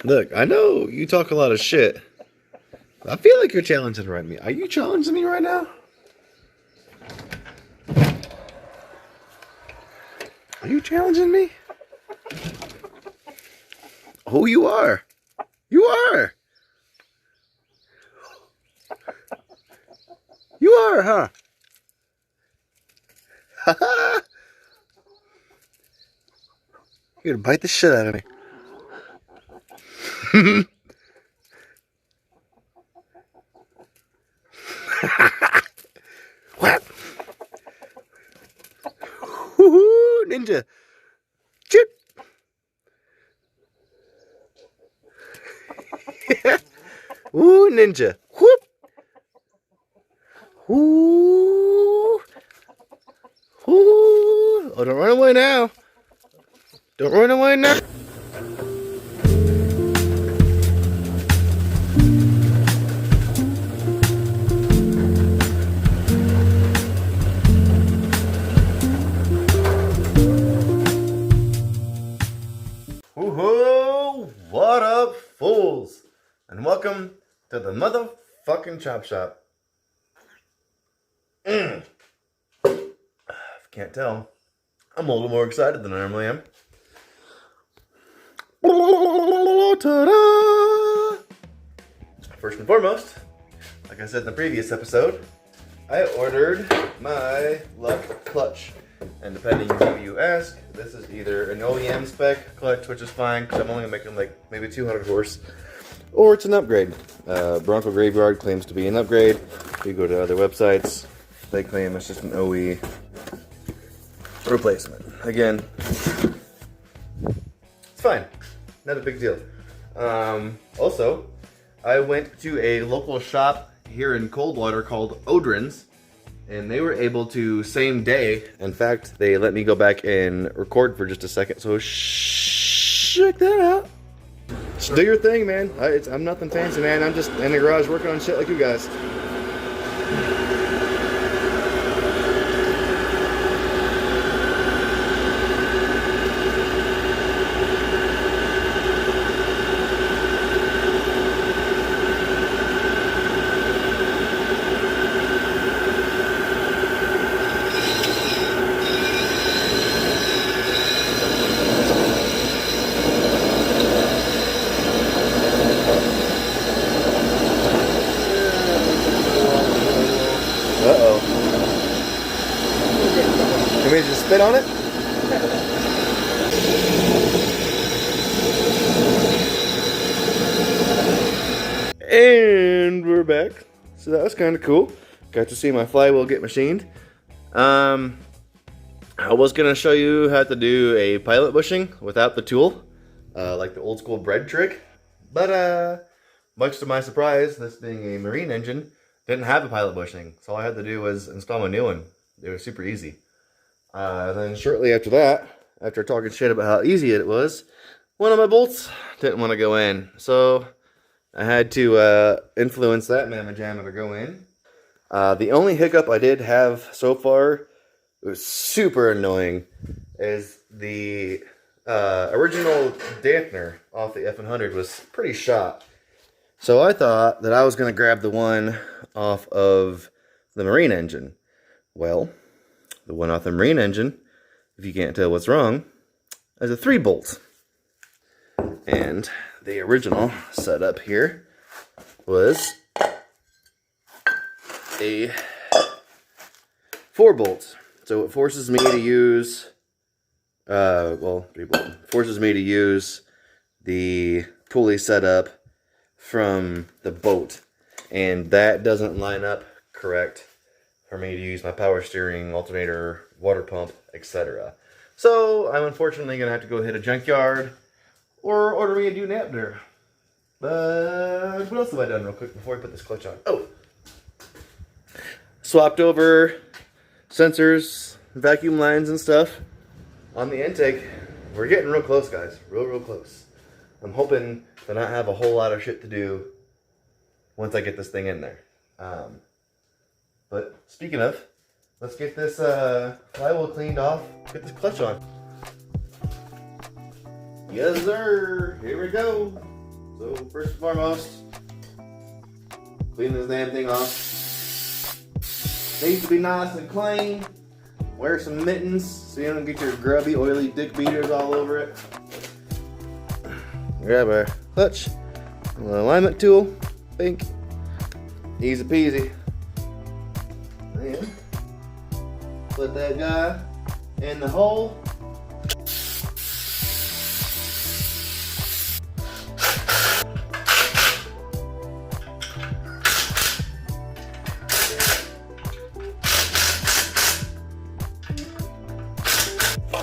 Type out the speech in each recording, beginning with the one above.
Look, I know you talk a lot of shit. I feel like you're challenging me. Are you challenging me right now? Are you challenging me? Oh, you are. You are. You are, huh? You're gonna bite the shit out of me. What? Woohoo, ninja. Chip. Ooh, ninja. Whoop. Ooh. Ooh. Oh, don't run away now. Don't run away now. Woohoo! What up, fools? And welcome to the motherfucking chop shop. If you can't tell, I'm a little more excited than I normally am. Ta-da! First and foremost, like I said in the previous episode, I ordered my Luck clutch. And depending on who you ask, this is either an OEM spec clutch, which is fine because I'm only making like maybe 200 horse, or it's an upgrade. Bronco Graveyard claims to be an upgrade. If you go to other websites, they claim it's just an OE replacement. Again, it's fine. Not a big deal. Also, I went to a local shop here in Coldwater called Odrin's, and they were able to same day. In fact, they let me go back and record for just a second. So check that out. Just do your thing, man. I'm nothing fancy, man. I'm just in the garage working on shit like you guys. Uh-oh. Can we just spit on it? And we're back. So that was kind of cool. Got to see my flywheel get machined. I was going to show you how to do a pilot bushing without the tool. Like the old school bread trick. But much to my surprise, this being a marine engine, didn't have a pilot bushing, so all I had to do was install a new one. It was super easy. Then shortly after that, after talking shit about how easy it was, one of my bolts didn't want to go in. So I had to influence that mamma jamma to go in. The only hiccup I did have so far, it was super annoying, is the original dampener off the F100 was pretty shot. So I thought that I was going to grab the one off of the marine engine. Well, the one off the marine engine, if you can't tell what's wrong, is a 3-bolt. And the original setup here was a 4-bolt. So it forces me to use, 3-bolt. Forces me to use the pulley setup from the boat, and that doesn't line up correct for me to use my power steering, alternator, water pump, etc. So I'm unfortunately gonna have to go hit a junkyard or order me a new dampener. But what else have I done real quick before I put this clutch on? Oh, swapped over sensors, vacuum lines and stuff on the intake. We're getting real close, guys, real close. I'm hoping to not have a whole lot of shit to do once I get this thing in there. But speaking of, let's get this flywheel cleaned off, get this clutch on. Yes, sir. Here we go. So first and foremost, clean this damn thing off. Needs to be nice and clean. Wear some mittens so you don't get your grubby, oily dick beaters all over it. Grab our clutch, an alignment tool, think, easy peasy. And put that guy in the hole.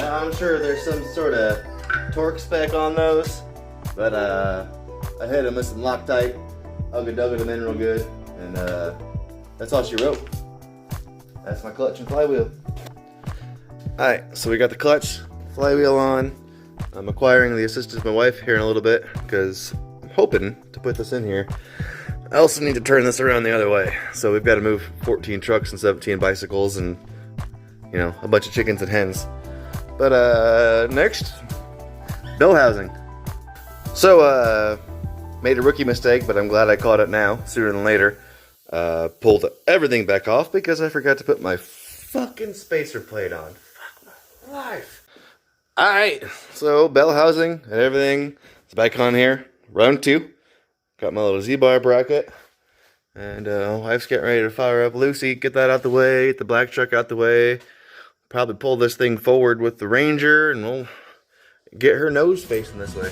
Now I'm sure there's some sort of torque spec on those, but I hit them with some Loctite, ugga dugga them in real good, and that's all she wrote. That's my clutch and flywheel. Alright, so we got the clutch, flywheel on. I'm acquiring the assistance of my wife here in a little bit because I'm hoping to put this in here. I also need to turn this around the other way. So we've got to move 14 trucks and 17 bicycles and, you know, a bunch of chickens and hens. But next, bell housing. So made a rookie mistake, but I'm glad I caught it now, sooner than later. Pulled everything back off because I forgot to put my fucking spacer plate on. Fuck my life. Alright, so bell housing and everything is back on here. Round 2. Got my little Z-bar bracket. And wife's getting ready to fire up Lucy. Get that out the way, get the black truck out the way. Probably pull this thing forward with the Ranger and we'll get her nose facing this way.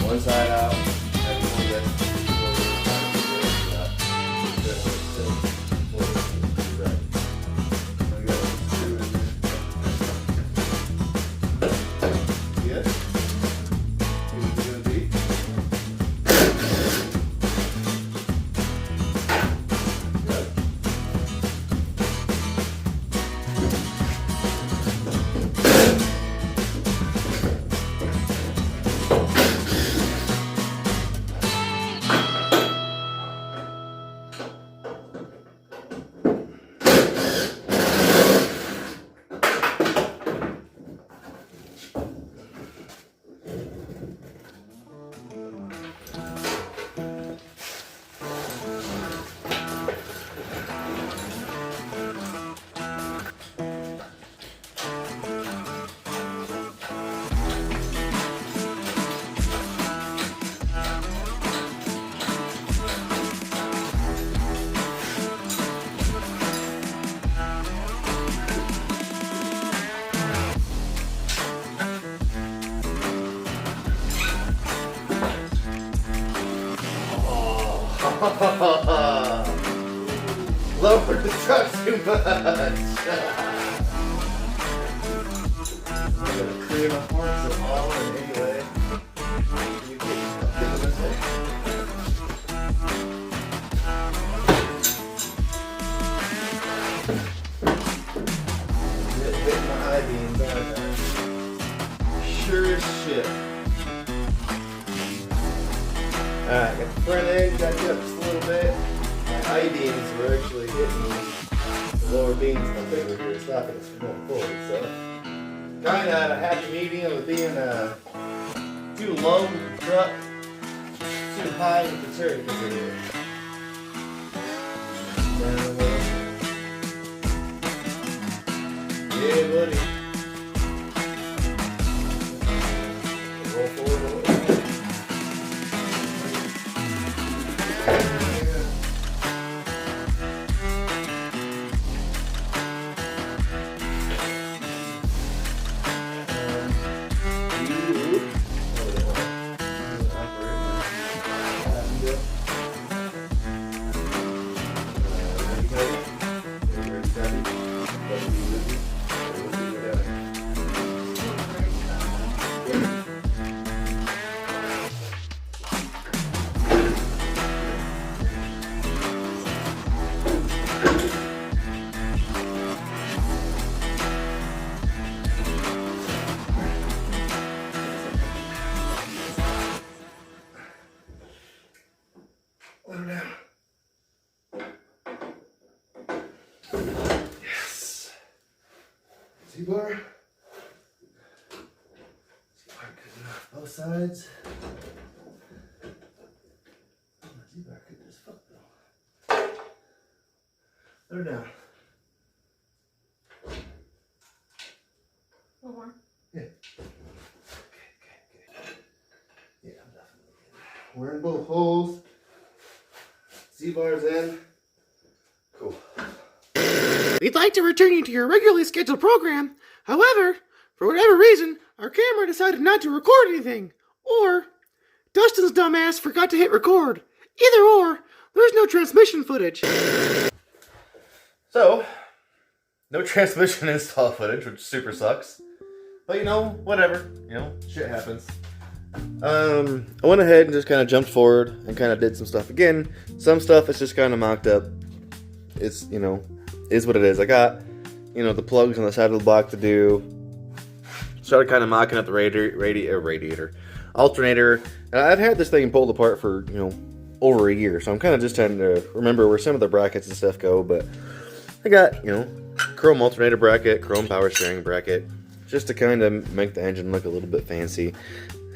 One side out, and pull that Lowered the truck too much. I'm gonna clear my parts of all in anyway. You take this way. Got the front end jacked up just a little bit. My I-beams were actually hitting the lower beams of my finger here, stopping us from going forward. So, kind of a happy medium of being too low with the truck, too high with the turret because here. Yeah, buddy. Roll forward a little bit. Yes. Z-bar. Z-bar good enough. Both sides. Z-bar good as fuck though. Put her down. One more. Yeah. Okay. Yeah, I'm definitely in. We're in both holes. Z-bar's in. Cool. We'd like to return you to your regularly scheduled program. However, for whatever reason, our camera decided not to record anything. Or, Dustin's dumbass forgot to hit record. Either or, there's no transmission footage. So, no transmission install footage, which super sucks. But you know, whatever. You know, shit happens. I went ahead and just kind of jumped forward and kind of did some stuff again. Some stuff is just kind of mocked up. It's, you know, is what it is. I got, you know, the plugs on the side of the block to do. Started kind of mocking up the alternator. And I've had this thing pulled apart for, you know, over a year. So I'm kind of just trying to remember where some of the brackets and stuff go. But I got, you know, chrome alternator bracket, chrome power steering bracket, just to kind of make the engine look a little bit fancy.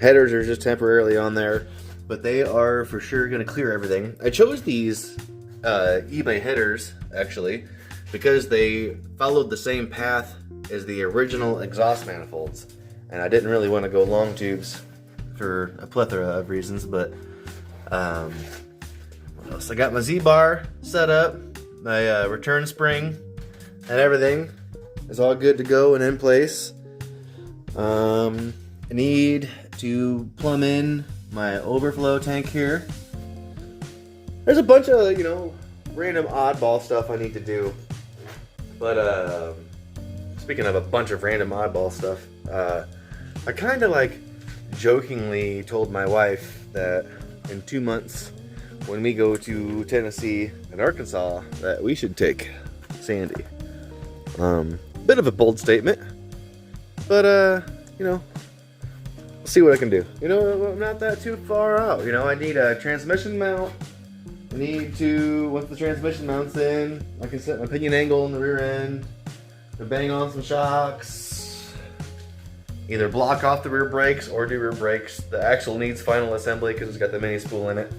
Headers are just temporarily on there, but they are for sure going to clear everything. I chose these eBay headers, actually, because they followed the same path as the original exhaust manifolds. And I didn't really want to go long tubes for a plethora of reasons, but what else? I got my Z-bar set up, my return spring, and everything is all good to go and in place. I need to plumb in my overflow tank here. There's a bunch of, you know, random oddball stuff I need to do. But, speaking of a bunch of random oddball stuff, I kind of like jokingly told my wife that in 2 months, when we go to Tennessee and Arkansas, that we should take Sandy. Bit of a bold statement, but, you know, see what I can do. You know, I'm not that too far out. You know, I need a transmission mount. I need to, once the transmission mount's in, I can set my pinion angle in the rear end, to bang on some shocks, either block off the rear brakes or do rear brakes. The axle needs final assembly because it's got the mini spool in it.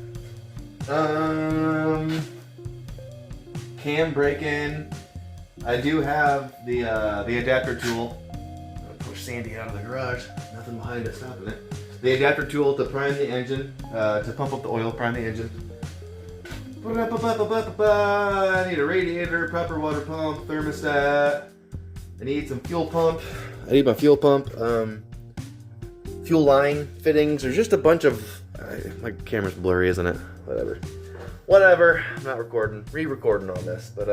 Cam brake in. I do have the adapter tool. I'm gonna push Sandy out of the garage. Nothing behind it stopping it. The adapter tool to prime the engine, to pump up the oil, prime the engine. I need a radiator, proper water pump, thermostat. I need some fuel pump. I need my fuel pump. Fuel line fittings. There's just a bunch of. My camera's blurry, isn't it? Whatever. I'm not re-recording on this, but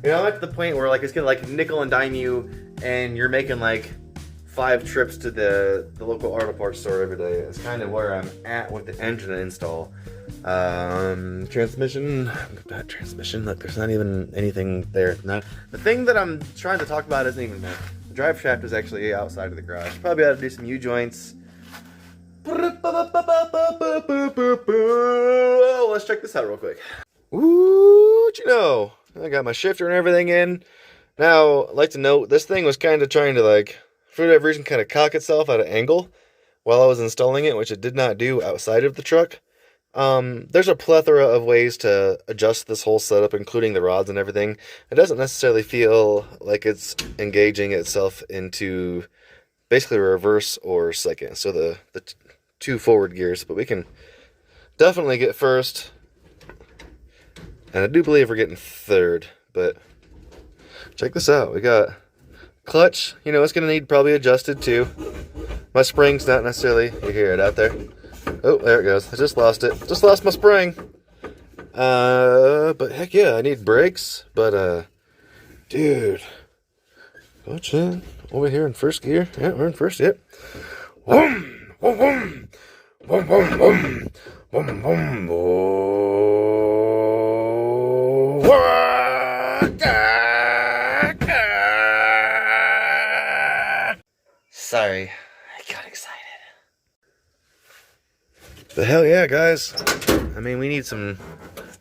you know, I'm at the point where like it's gonna like nickel and dime you, and you're making like 5 trips to the local auto parts store every day. It's kind of where I'm at with the engine install. Transmission, look, there's not even anything there. The thing that I'm trying to talk about isn't even there. The drive shaft is actually outside of the garage. Probably ought to do some U-joints. check this out real quick. Ooh, what you know? I got my shifter and everything in. Now, I'd like to note, this thing was kind of trying to, like, for whatever reason, kind of cock itself at an angle while I was installing it, which it did not do outside of the truck. There's a plethora of ways to adjust this whole setup, including the rods and everything. It doesn't necessarily feel like it's engaging itself into basically reverse or second, so the two forward gears, but we can definitely get first, and I do believe we're getting third. But check this out. We got clutch. You know, it's gonna need probably adjusted too. My spring's not necessarily, you hear it out there. Oh, there it goes. I just lost it. Just lost my spring. But heck yeah, I need brakes. But dude, clutch in over here in first gear. Yeah, we're in first. Yep. Vroom, vroom, vroom, vroom, vroom, vroom, vroom, Sorry, I got excited. But hell yeah, guys. I mean, we need some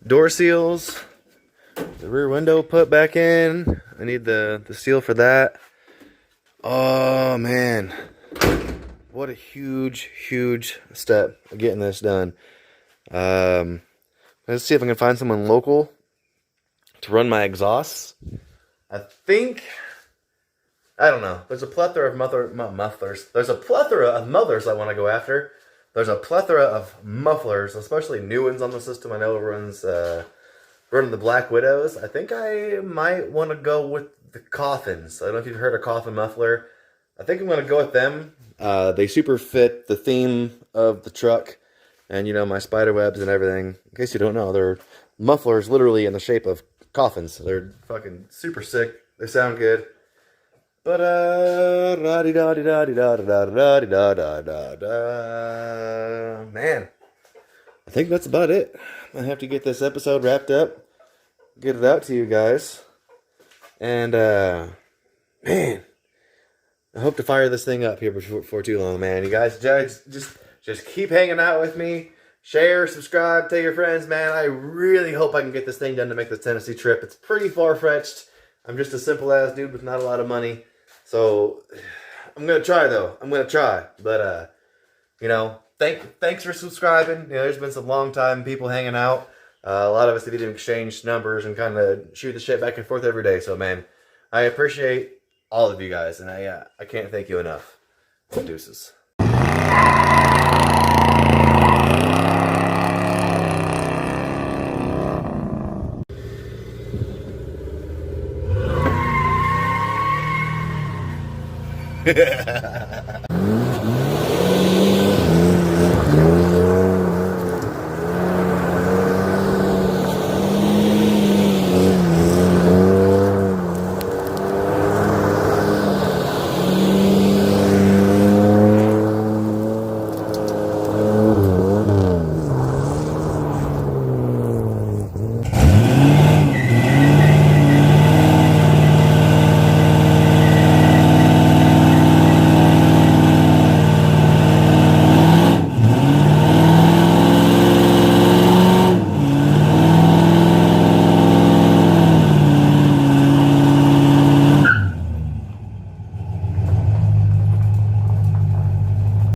door seals. The rear window put back in. I need the seal for that. Oh, man. What a huge, huge step of getting this done. Let's see if I can find someone local to run my exhausts. I don't know. There's a plethora of mufflers. There's a plethora of mufflers I want to go after. There's a plethora of mufflers, especially new ones on the system. I know it runs running the Black Widows. I think I might want to go with the coffins. I don't know if you've heard of coffin muffler. I think I'm going to go with them. They super fit the theme of the truck and, you know, my spider webs and everything. In case you don't know, they're mufflers literally in the shape of coffins. They're fucking super sick. They sound good. But man, I think that's about it. I have to get this episode wrapped up, get it out to you guys, and man, I hope to fire this thing up here before too long, man. You guys just keep hanging out with me. Share, subscribe, tell your friends, man. I really hope I can get this thing done to make the Tennessee trip. It's pretty far-fetched. I'm just a simple-ass dude with not a lot of money. So, I'm going to try, though. I'm going to try. But, you know, thanks for subscribing. You know, there's been some long-time people hanging out. A lot of us have even exchanged numbers and kind of shoot the shit back and forth every day. So, man, I appreciate all of you guys. And I can't thank you enough. Deuces.